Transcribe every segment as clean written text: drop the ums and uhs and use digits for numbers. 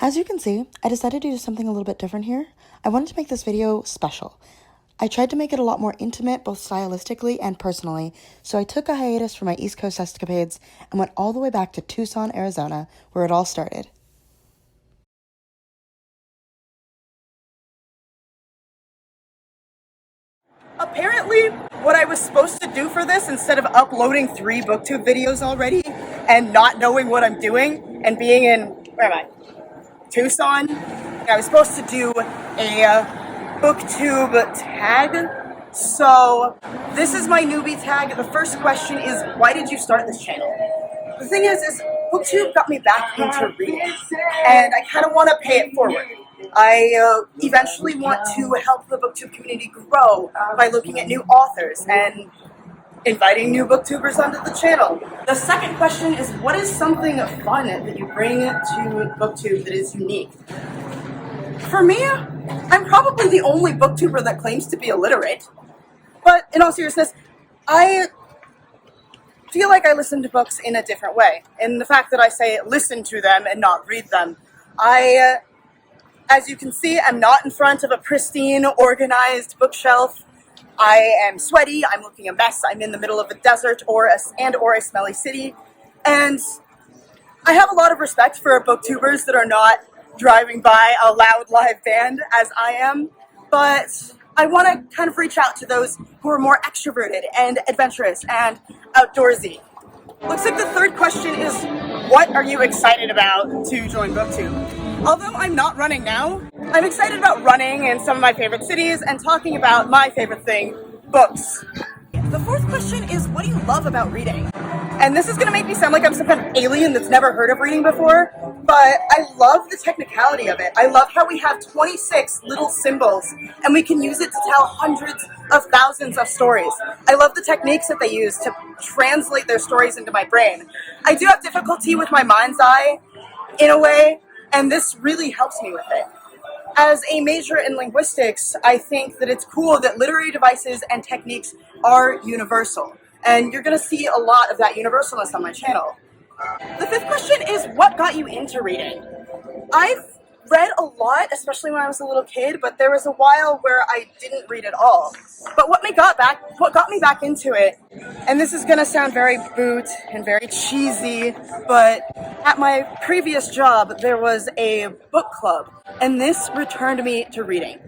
As you can see, I decided to do something a little bit different here. I wanted to make this video special. I tried to make it a lot more intimate, both stylistically and personally, so I took a hiatus from my East Coast escapades and went all the way back to Tucson, Arizona, where it all started. Apparently, what I was supposed to do for this, instead of uploading 3 booktube videos already and not knowing what I'm doing and being in, where am I? Tucson, I was supposed to do a booktube tag. So this is my newbie tag. The first question is, why did you start this channel? The thing is booktube got me back into reading, and I kind of want to pay it forward. I eventually want to help the booktube community grow by looking at new authors and inviting new booktubers onto the channel. The second question is, what is something fun that you bring to booktube that is unique? For me, I'm probably the only booktuber that claims to be illiterate. But in all seriousness, I feel like I listen to books in a different way. In the fact that I say listen to them and not read them. As you can see, I'm not in front of a pristine, organized bookshelf. I am sweaty, I'm looking a mess, I'm in the middle of a desert or a smelly city. And I have a lot of respect for booktubers that are not driving by a loud live band as I am. But I want to kind of reach out to those who are more extroverted and adventurous and outdoorsy. Looks like the third question is, what are you excited about to join booktube? Although I'm not running now, I'm excited about running in some of my favorite cities and talking about my favorite thing, books. The fourth question is, what do you love about reading? And this is going to make me sound like I'm some kind of alien that's never heard of reading before, but I love the technicality of it. I love how we have 26 little symbols, and we can use it to tell hundreds of thousands of stories. I love the techniques that they use to translate their stories into my brain. I do have difficulty with my mind's eye, in a way, and this really helps me with it. As a major in linguistics, I think that it's cool that literary devices and techniques are universal. And you're going to see a lot of that universalness on my channel. The fifth question is, what got you into reading? I've read a lot, especially when I was a little kid, but there was a while where I didn't read at all. But what got me back into it, and this is going to sound very boot and very cheesy, but at my previous job, there was a book club, and this returned me to reading.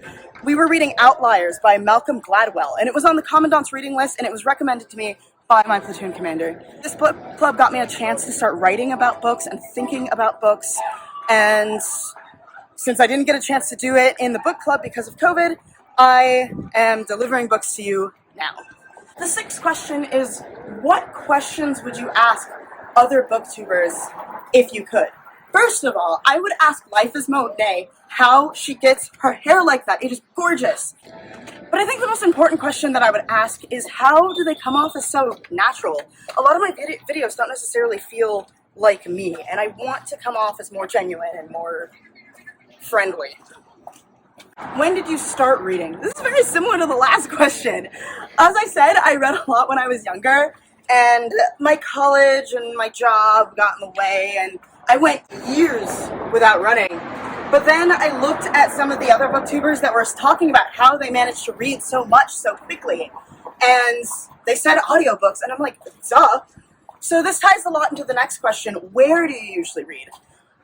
We were reading Outliers by Malcolm Gladwell, and it was on the Commandant's reading list, and it was recommended to me by my platoon commander. This book club got me a chance to start writing about books and thinking about books, and since I didn't get a chance to do it in the book club because of COVID, I am delivering books to you now. The sixth question is, what questions would you ask other booktubers if you could? First of all, I would ask Life is Monet how she gets her hair like that. It is gorgeous. But I think the most important question that I would ask is, how do they come off as so natural? A lot of my videos don't necessarily feel like me, and I want to come off as more genuine and more friendly. When did you start reading? This is very similar to the last question. As I said, I read a lot when I was younger, and my college and my job got in the way, and I went years without running. But then I looked at some of the other booktubers that were talking about how they managed to read so much so quickly, and they said audiobooks, and I'm like, duh. So this ties a lot into the next question. Where do you usually read?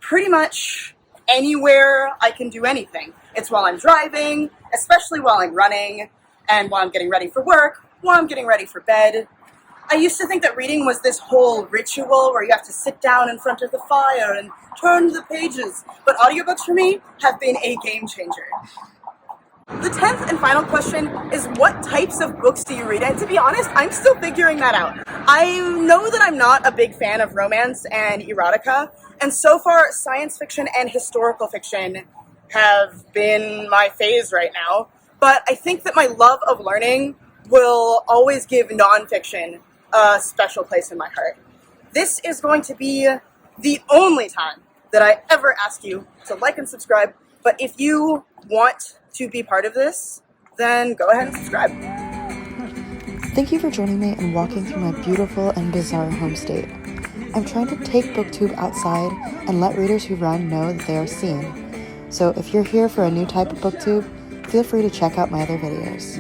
Pretty much anywhere I can do anything. It's while I'm driving, especially while I'm running, and while I'm getting ready for work, while I'm getting ready for bed. I used to think that reading was this whole ritual where you have to sit down in front of the fire and turn the pages, but audiobooks for me have been a game changer. The 10th and final question is, what types of books do you read? And to be honest, I'm still figuring that out. I know that I'm not a big fan of romance and erotica, and so far science fiction and historical fiction have been my phase right now. But I think that my love of learning will always give nonfiction a special place in my heart. This is going to be the only time that I ever ask you to like and subscribe, but if you want to be part of this, then go ahead and subscribe. Thank you for joining me and walking through my beautiful and bizarre home state. I'm trying to take BookTube outside and let readers who run know that they are seen. So if you're here for a new type of BookTube, feel free to check out my other videos.